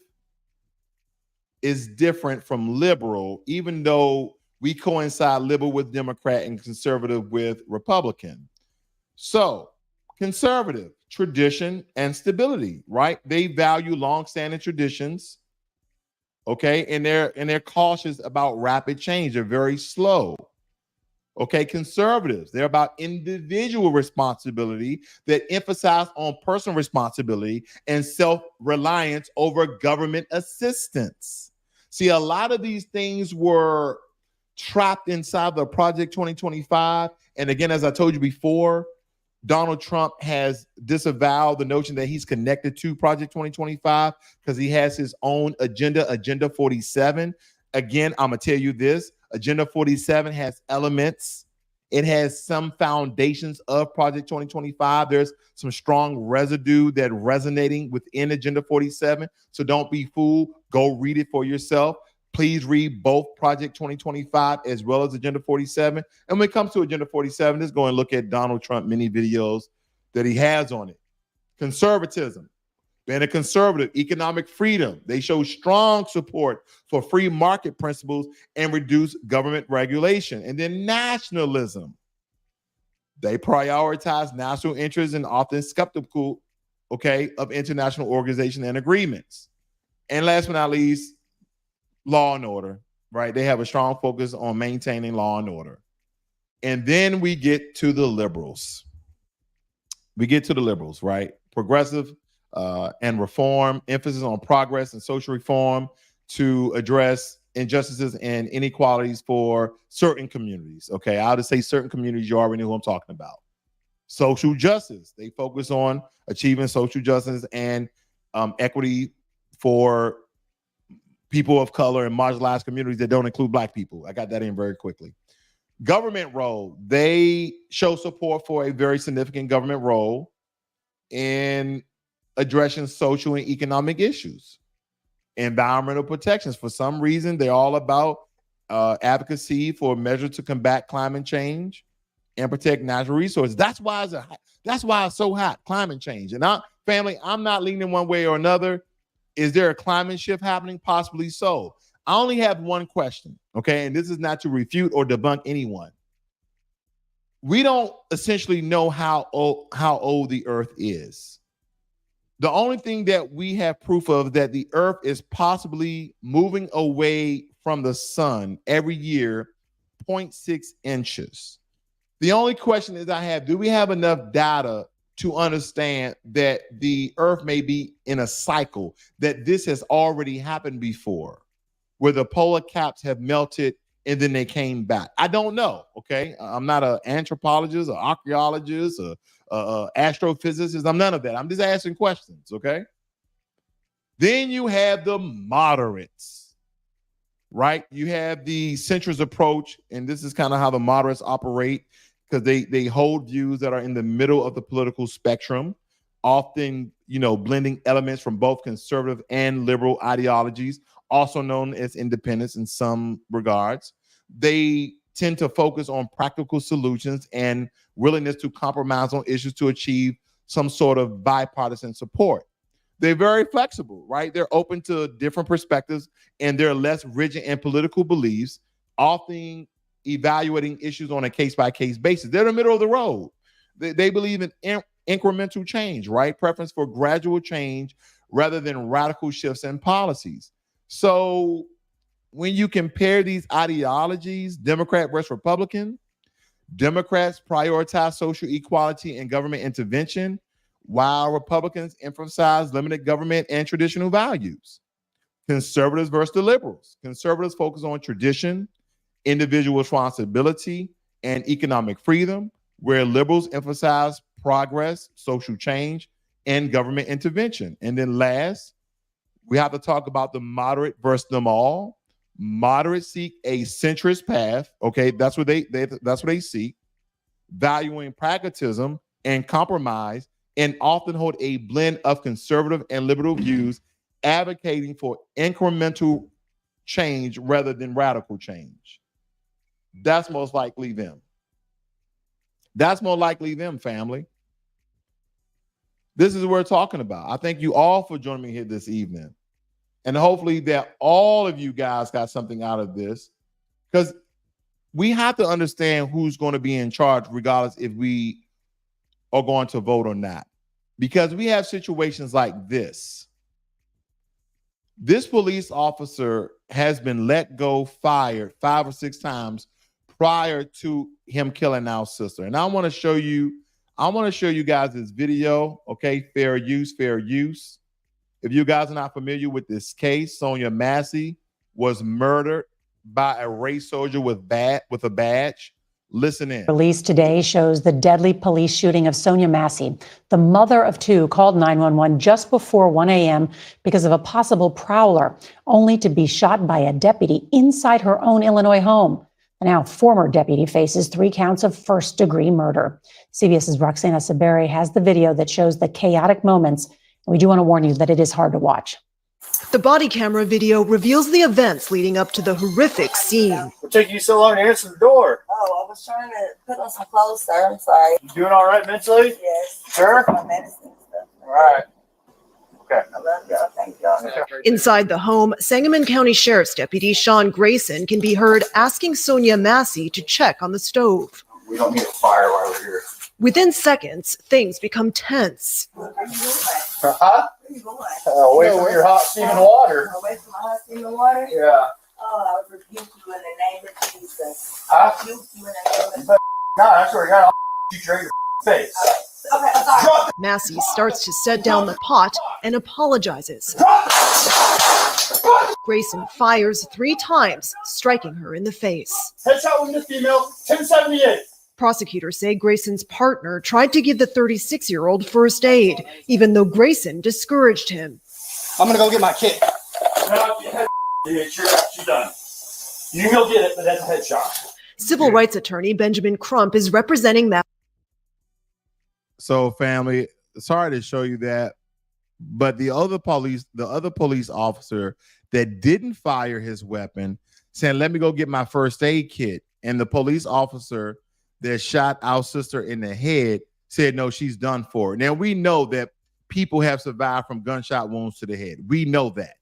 is different from liberal, even though we coincide liberal with Democrat and conservative with Republican. So, conservative, tradition and stability, right? They value long-standing traditions, okay? And they're cautious about rapid change. They're very slow. Okay, conservatives, they're about individual responsibility that emphasize on personal responsibility and self-reliance over government assistance. See, a lot of these things were trapped inside the Project 2025. And again, as I told you before, Donald Trump has disavowed the notion that he's connected to Project 2025 because he has his own agenda, Agenda 47. Again, I'm going to tell you this. Agenda 47 has elements. It has some foundations of Project 2025. There's some strong residue that resonating within Agenda 47. So don't be fooled. Go read it for yourself. Please read both Project 2025 as well as Agenda 47. And when it comes to Agenda 47, let's go and look at Donald Trump mini videos that he has on it. Conservatism. Being a conservative, economic freedom. They show strong support for free market principles and reduce government regulation. And then nationalism. They prioritize national interests and often skeptical, okay, of international organizations and agreements. And last but not least, law and order, right? They have a strong focus on maintaining law and order. And then we get to the liberals. Right? Progressive and reform, emphasis on progress and social reform to address injustices and inequalities for certain communities. Okay, I'll just say certain communities, you already know who I'm talking about. Social justice, they focus on achieving social justice and equity for people of color and marginalized communities that don't include Black people. I got that in very quickly. Government role, they show support for a very significant government role in addressing social and economic issues. Environmental protections, for some reason, they're all about advocacy for measures to combat climate change and protect natural resources. That's why it's so hot, climate change. And I'm not leaning one way or another. Is there a climate shift happening? Possibly so. I only have one question, okay? And this is not to refute or debunk anyone. We don't essentially know how old the Earth is. The only thing that we have proof of that the Earth is possibly moving away from the sun every year, 0.6 inches. The only question is do we have enough data to understand that the Earth may be in a cycle, that this has already happened before, where the polar caps have melted and then they came back? I don't know, okay? I'm not an anthropologist or archaeologist or astrophysicist. I'm none of that. I'm just asking questions, okay? Then you have the moderates. right? You have the centrist approach, and this is kind of how the moderates operate, because they hold views that are in the middle of the political spectrum, often, blending elements from both conservative and liberal ideologies, also known as independents in some regards. They tend to focus on practical solutions and willingness to compromise on issues to achieve some sort of bipartisan support. They're very flexible, right? They're open to different perspectives, and they're less rigid in political beliefs, often evaluating issues on a case-by-case basis. They're in the middle of the road. They believe in incremental change, right? Preference for gradual change rather than radical shifts in policies. So when you compare these ideologies, Democrat versus Republican, Democrats prioritize social equality and government intervention, while Republicans emphasize limited government and traditional values. Conservatives versus the liberals. Conservatives focus on tradition, individual responsibility, and economic freedom, where liberals emphasize progress, social change, and government intervention. And then last, we have to talk about the moderate versus them all. Moderates seek a centrist path. Okay, that's what they seek, valuing pragmatism and compromise, and often hold a blend of conservative and liberal views, advocating for incremental change rather than radical change. That's most likely them. That's more likely them, family. This is what we're talking about. I thank you all for joining me here this evening. And hopefully that all of you guys got something out of this, because we have to understand who's going to be in charge, regardless if we are going to vote or not. Because we have situations like this. This police officer has been let go, fired 5 or 6 times prior to him killing our sister. And I want to show you guys this video. Okay, fair use. If you guys are not familiar with this case, Sonia Massey was murdered by a race soldier with a badge. Listen in. Released today shows the deadly police shooting of Sonia Massey. The mother of 2 called 911 just before 1 a.m. because of a possible prowler, only to be shot by a deputy inside her own Illinois home. The now former deputy faces 3 counts of first-degree murder. CBS's Roxana Saberi has the video that shows the chaotic moments. We do want to warn you that it is hard to watch. The body camera video reveals the events leading up to the horrific scene. What took you so long to answer the door? Oh, I was trying to put on some clothes, sir. I'm sorry. You doing all right mentally? Yes. Sure? My medicine and stuff. All right. Okay. I love y'all. Thank y'all. Inside the home, Sangamon County Sheriff's Deputy Sean Grayson can be heard asking Sonia Massey to check on the stove. We don't need a fire while we're here. Within seconds, things become tense. Where you going? Huh? Where you going? Away from your hot steaming water. Away from my hot steaming water? Yeah. Oh, I rebuke you in the name of Jesus. Huh? I rebuke you in the name of No, I swear to God, I'll shoot you right in your face. Okay, I'm sorry. Massey starts to set down the pot and apologizes. Grayson fires 3 times, striking her in the face. Headshot wounded female, 1078. Prosecutors say Grayson's partner tried to give the 36-year-old first aid, even though Grayson discouraged him. I'm going to go get my kit. She's done. You can go get it, but that's a headshot. Civil rights attorney Benjamin Crump is representing Massey. So, family, sorry to show you that, but the other police officer that didn't fire his weapon saying, "Let me go get my first aid kit," and the police officer that shot our sister in the head said, "No, she's done for." Now, we know that people have survived from gunshot wounds to the head. We know that.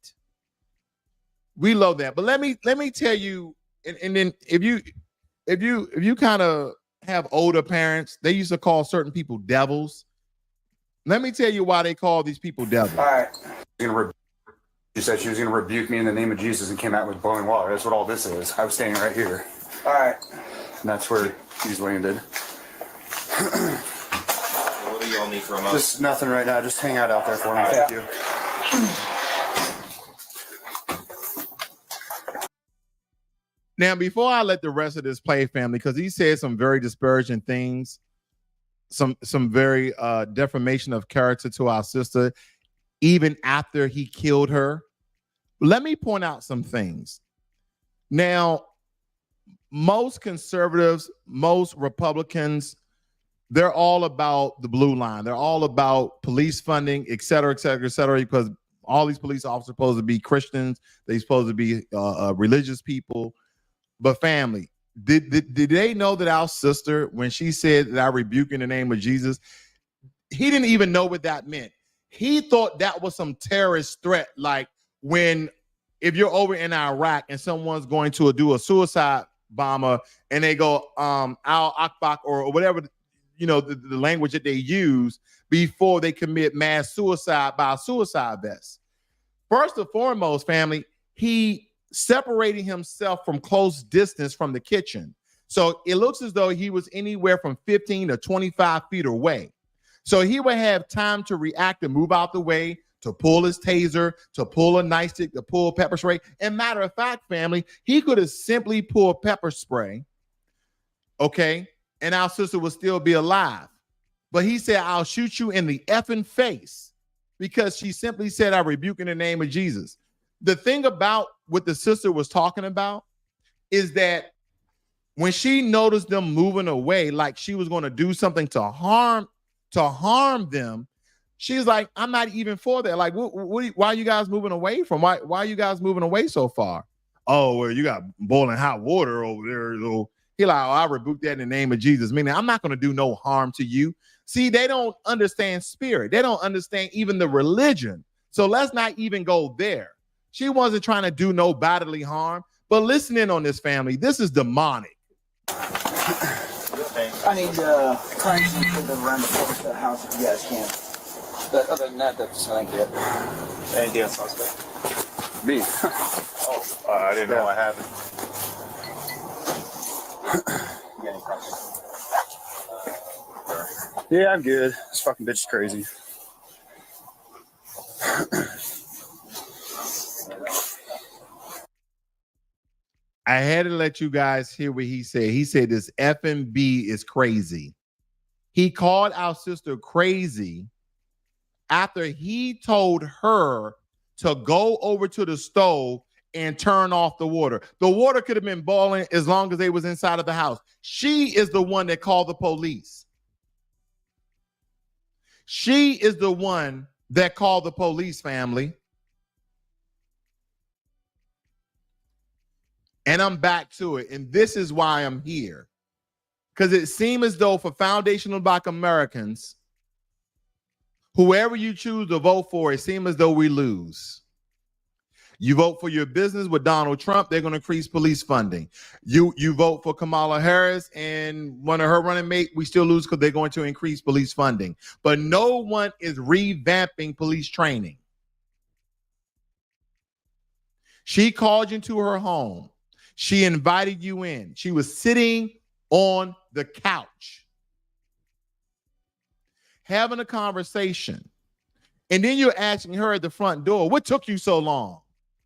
But let me tell you, and then if you kind of have older parents, they used to call certain people devils. Let me tell you why they call these people devils. All right. She said she was going to rebuke me in the name of Jesus and came out with boiling water. That's what all this is. I was standing right here. All right. And that's where he's landed. What do you all need from us? Just nothing right now. Just hang out there for me. Thank you. Now, before I let the rest of this play, family, because he said some very disparaging things, some very defamation of character to our sister, even after he killed her. Let me point out some things. Now, most conservatives, most Republicans, they're all about the blue line. They're all about police funding, et cetera, because all these police officers are supposed to be Christians. They're supposed to be religious people. But family, did they know that our sister, when she said that I rebuke in the name of Jesus, he didn't even know what that meant. He thought that was some terrorist threat, like if you're over in Iraq and someone's going to do a suicide bomber and they go Al Akbar or whatever, the language that they use before they commit mass suicide by a suicide vest. First and foremost, family, he separating himself from close distance from the kitchen. So it looks as though he was anywhere from 15 to 25 feet away. So he would have time to react and move out the way, to pull his taser, to pull a nightstick, to pull pepper spray. And matter of fact, family, he could have simply pulled pepper spray, okay, and our sister would still be alive. But he said, I'll shoot you in the effing face, because she simply said, I rebuke in the name of Jesus. The thing about what the sister was talking about is that when she noticed them moving away, like she was going to do something to harm them, she's like, I'm not even for that. Like, why are you guys moving away from? Why are you guys moving away so far? Oh, well, you got boiling hot water over there. So he like, I rebuke that in the name of Jesus. Meaning, I'm not going to do no harm to you. See, they don't understand spirit. They don't understand even the religion. So let's not even go there. She wasn't trying to do no bodily harm. But listen in on this, family. This is demonic. I need currency to the run to the house if you guys can. But other than that, that's thank you. Anything else, suspect? Me? I didn't know what happened. You got any questions? Yeah, I'm good. This fucking bitch is crazy. I had to let you guys hear what he said. He said this FNB is crazy. He called our sister crazy after he told her to go over to the stove and turn off the water. The water could have been boiling as long as they was inside of the house. She is the one that called the police. She is the one that called the police, family. And I'm back to it. And this is why I'm here. Because it seems as though for foundational Black Americans, whoever you choose to vote for, it seems as though we lose. You vote for your business with Donald Trump, they're going to increase police funding. You vote for Kamala Harris and one of her running mate, we still lose because they're going to increase police funding. But no one is revamping police training. She called you into her home. She invited you in. She was sitting on the couch having a conversation. And then you're asking her at the front door, what took you so long?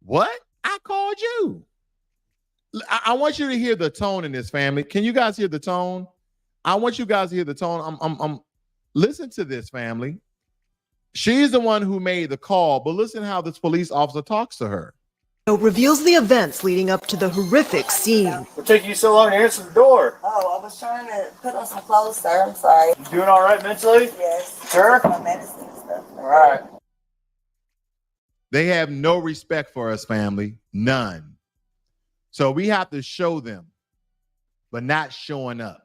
What? I called you. I want you to hear the tone in this, family. Can you guys hear the tone? I want you guys to hear the tone. Listen to this, family. She's the one who made the call, but listen how this police officer talks to her. Reveals the events leading up to the horrific scene. What took you so long to answer the door? Oh, I was trying to put on some clothes, sir. I'm sorry. You doing all right mentally? Yes. Sure? My medicine and stuff. All right. They have no respect for us, family. None. So we have to show them, but not showing up.